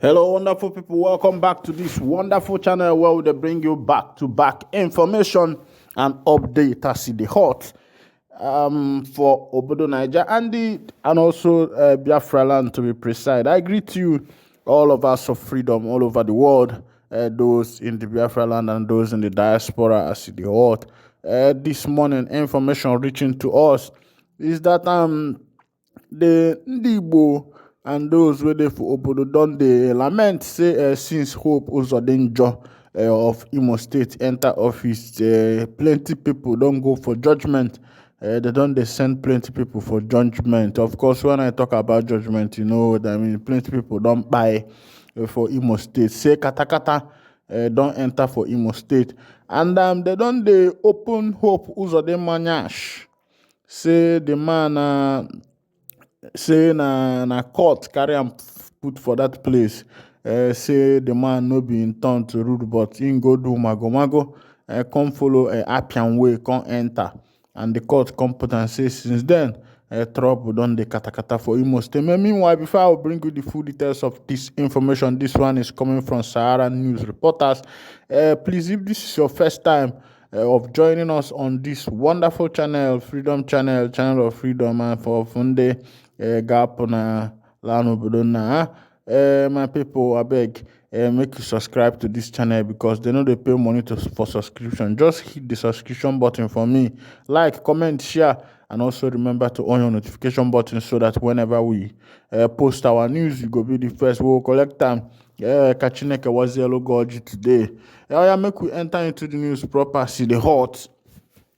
Hello, wonderful people. Welcome back to this wonderful channel where we bring you back-to-back information and update as the hot for Obodo Niger and also Biafra land to be precise. I greet you, all of us of freedom all over the world, those in the Biafra land and those in the diaspora as the hot. This morning, information reaching to us is that the Igbo and those wey dey for obodo don dey lament say since Hope Uzodimma of Imo State enter office, plenty people don go for judgment. They don dey send plenty people for judgment. Of course, when I talk about judgment, you know what I mean. Plenty people don kpai for Imo State. Say katakata don enter for Imo State, and they don dey open Hope Uzodimma nyash. Say the man say na court carry am put for that place. Say the man no be in turn to rule, but him go do mago come follow Appian way come enter, and the court come put and say since then trouble don dey katakata for Imo State. Meanwhile, before I will bring you the full details of this information, this one is coming from Sahara News Reporters. Please, if this is your first time of joining us on this wonderful channel, Freedom Channel of Freedom, and for Funde gap na lano bodona, my people, I beg, make you subscribe to this channel because they know they pay money for subscription. Just hit the subscription button for me, like, comment, share, and also remember to on your notification button so that whenever we post our news, you go be the first. We'll collect time. Kachineke was yellow gorge today. Make we enter into the news proper. See the hot.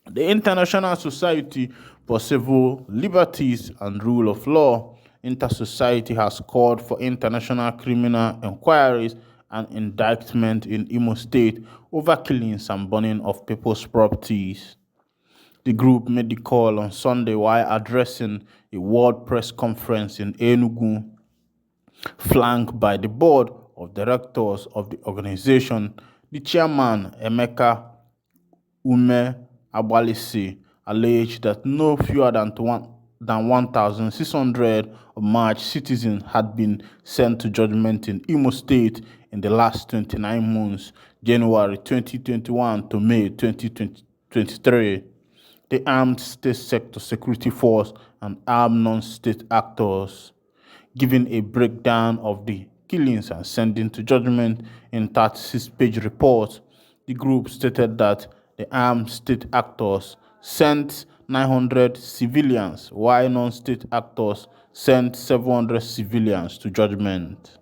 The International Society for Civil Liberties and Rule of Law, Inter-Society, has called for international criminal inquiries and indictment in Imo State over killings and burning of people's properties. The group made the call on Sunday while addressing a world press conference in Enugu, flanked by the board of directors of the organization. The chairman, Emeka Ume Abalisi, alleged that no fewer than 1,600 March citizens had been sent to judgment in Imo State in the last 29 months, January 2021 to May 2023. The Armed State Sector Security Force and armed non-state actors, giving a breakdown of the killings and sending to judgment in 36-page report. The group stated that the armed state actors sent 900 civilians, while non-state actors sent 700 civilians to judgment.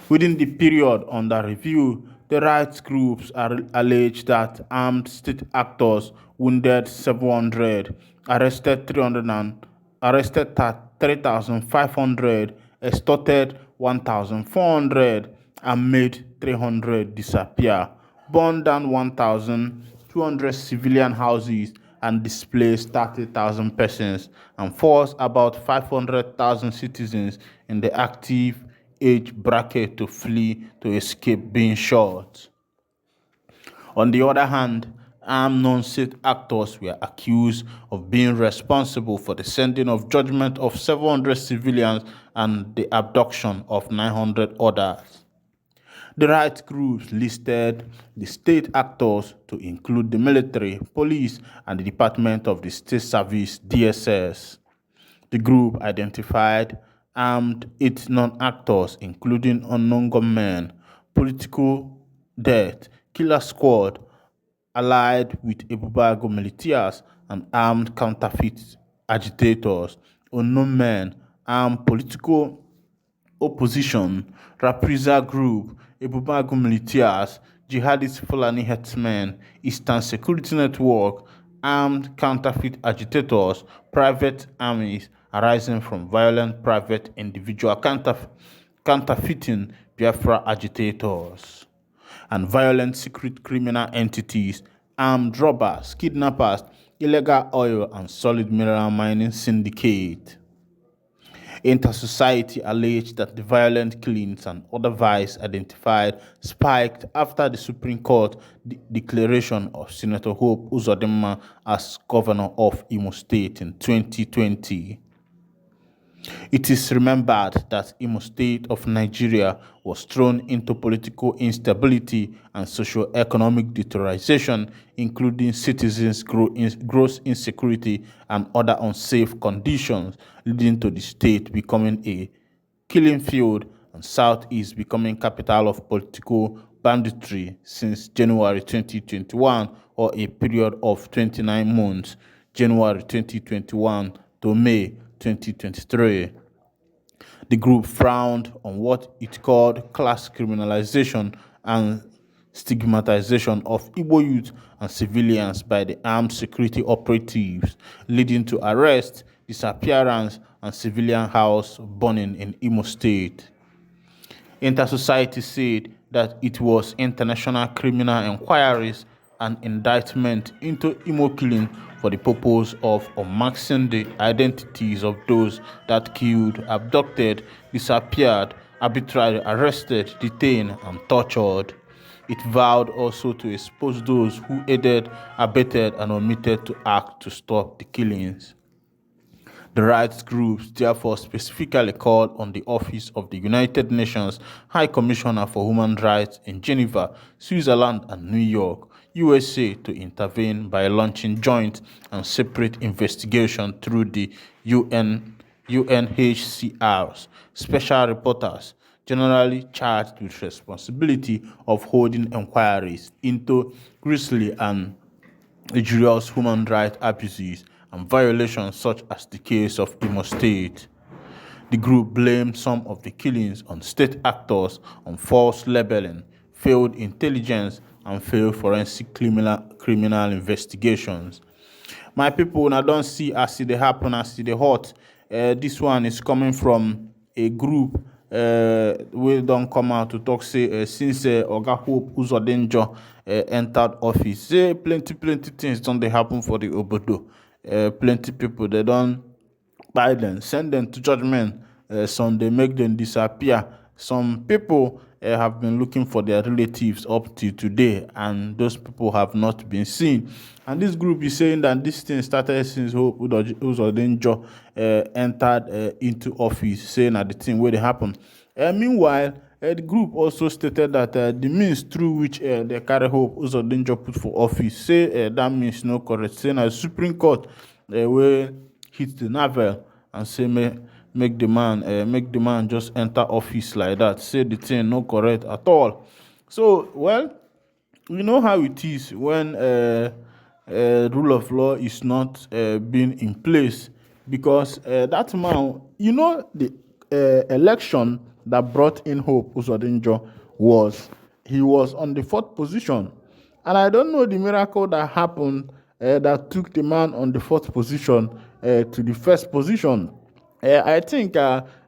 Within the period under review, the rights groups alleged that armed state actors wounded 700, arrested 3,500, extorted 1,400, and made 300 disappear, burned down 1,200 civilian houses, and displaced 30,000 persons, and forced about 500,000 citizens in the active age bracket to flee to escape being shot. On the other hand, armed non-state actors were accused of being responsible for the sending of judgment of 700 civilians and the abduction of 900 others. The rights groups listed the state actors to include the military, police, and the Department of the State Service, DSS. The group identified armed 8 non-actors, including unknown gunmen, political death, killer squad, allied with Ebubago militias, and armed counterfeit agitators, unknown men, armed political opposition, reprisal group, Ebubago militias, jihadist Fulani herdsmen, Eastern Security Network, armed counterfeit agitators, private armies arising from violent private individual counterfeiting Biafra agitators, and violent secret criminal entities, armed robbers, kidnappers, illegal oil and solid mineral mining syndicate. Inter-Society alleged that the violent killings and other vices identified spiked after the Supreme Court declaration of Senator Hope Uzodimma as governor of Imo State in 2020. It is remembered that Imo State of Nigeria was thrown into political instability and socio-economic deterioration, including citizens' gross insecurity and other unsafe conditions, leading to the state becoming a killing field and Southeast becoming capital of political banditry since January 2021, or a period of 29 months, January 2021 to May 2023. The group frowned on what it called class criminalization and stigmatization of Igbo youth and civilians by the armed security operatives, leading to arrest, disappearance, and civilian house burning in Imo State. Inter-Society said that it was international criminal inquiries and indictment into Imo killing for the purpose of unmasking the identities of those that killed, abducted, disappeared, arbitrarily arrested, detained, and tortured. It vowed also to expose those who aided, abetted, and omitted to act to stop the killings. The rights groups therefore specifically called on the Office of the United Nations High Commissioner for Human Rights in Geneva, Switzerland, and New York, USA, to intervene by launching joint and separate investigation through the UNHCR's special reporters, generally charged with responsibility of holding inquiries into grisly and egregious human rights abuses and violations such as the case of Imo State. The group blamed some of the killings on state actors on false labeling, failed intelligence, and failed forensic criminal investigations. My people, now don't see as they happen, as they hot. This one is coming from a group we don't come out to talk say since Oga Hope Uzodimma entered office. Say plenty things don't they happen for the obodo. Plenty people they don't buy them, send them to judgment. Some they make them disappear. Some people have been looking for their relatives up to today, and those people have not been seen. And this group is saying that this thing started since Uzodimma entered into office, saying that the thing where they happen. Meanwhile, the group also stated that the means through which they carry Hope Uzodimma put for office, say that means no correct, saying that the Supreme Court will hit the navel and say make the man just enter office like that. Say the thing no correct at all. So well, we know how it is when rule of law is not being in place, because that man, you know, the election that brought in Hope Uzodimma was on the 4th position, and I don't know the miracle that happened that took the man on the 4th position to the 1st position. I think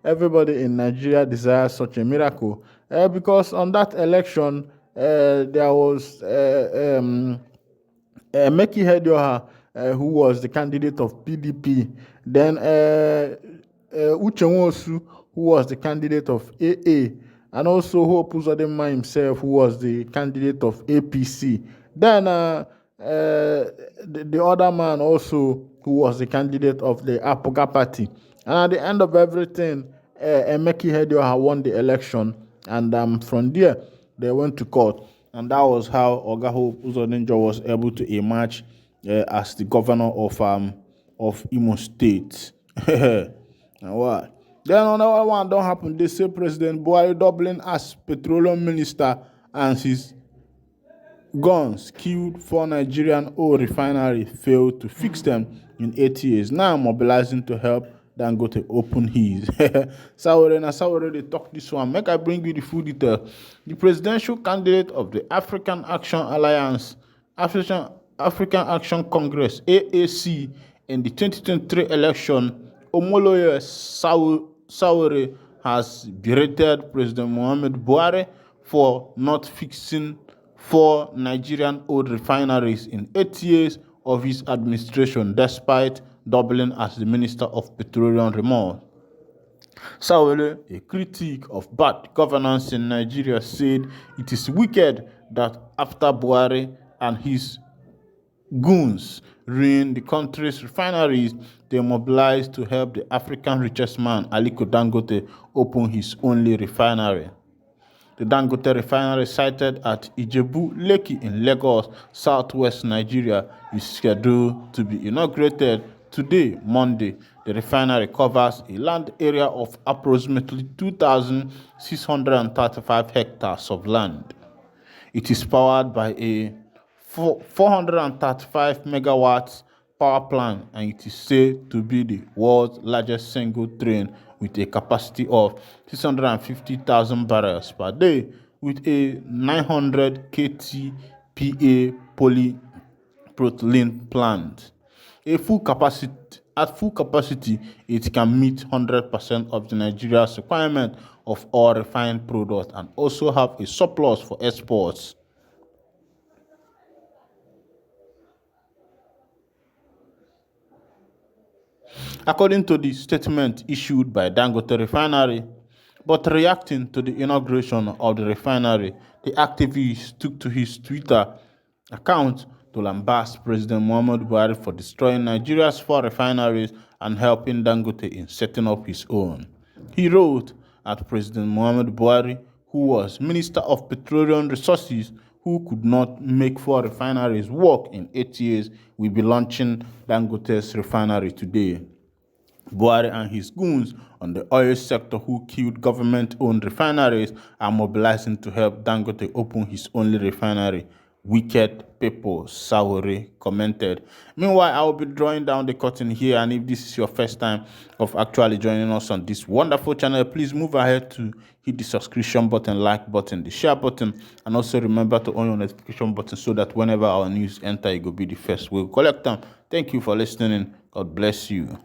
everybody in Nigeria desires such a miracle, because on that election there was Meki Hedioha, who was the candidate of PDP, then Uche Nwosu, who was the candidate of AA, and also Hope Uzodimma himself, who was the candidate of APC. Then the other man also, who was the candidate of the Apoga party. And at the end of everything, Meki Hedioha won the election, and from there, they went to court. And that was how Oga Hope Uzodimma was able to emerge as the governor of Imo State. And what? Then another one don't happen. They say President Buhari doubling as petroleum minister, and his guns killed 4 Nigerian oil refineries, failed to fix them in 8 years. Now mobilizing to help Dangote open his. Sawore, they talk this one. Make I bring you the full detail. The presidential candidate of the African Action Alliance, African Action Congress, AAC, in the 2023 election, Omoloye Sawore has berated President Muhammad Buhari for not fixing 4 Nigerian oil refineries in 8 years of his administration, despite doubling as the Minister of Petroleum Remorse. Sawore, a critic of bad governance in Nigeria, said it is wicked that after Buhari and his goons ruin the country's refineries, they mobilized to help the African richest man, Aliko Dangote, open his only refinery. The Dangote refinery, sited at Ijebu-Lekki in Lagos, southwest Nigeria, is scheduled to be inaugurated today, Monday. The refinery covers a land area of approximately 2,635 hectares of land. It is powered by a 435 megawatts power plant, and it is said to be the world's largest single train with a capacity of 650,000 barrels per day with a 900 kTPA polypropylene plant. At full capacity, it can meet 100% of the Nigeria's requirement of all refined products and also have a surplus for exports. According to the statement issued by Dangote Refinery, but reacting to the inauguration of the refinery, the activist took to his Twitter account to lambast President Muhammadu Buhari for destroying Nigeria's 4 refineries and helping Dangote in setting up his own. He wrote at President Muhammadu Buhari, who was Minister of Petroleum Resources, who could not make 4 refineries work in 8 years, will be launching Dangote's refinery today. Buhari and his goons on the oil sector who killed government-owned refineries are mobilizing to help Dangote open his only refinery. Wicked people, Sawore commented. Meanwhile, I will be drawing down the curtain here, and if this is your first time of actually joining us on this wonderful channel, please move ahead to hit the subscription button, like button, the share button, and also remember to on your notification button so that whenever our news enter, you will be the first. We'll collect them. Thank you for listening. God bless you.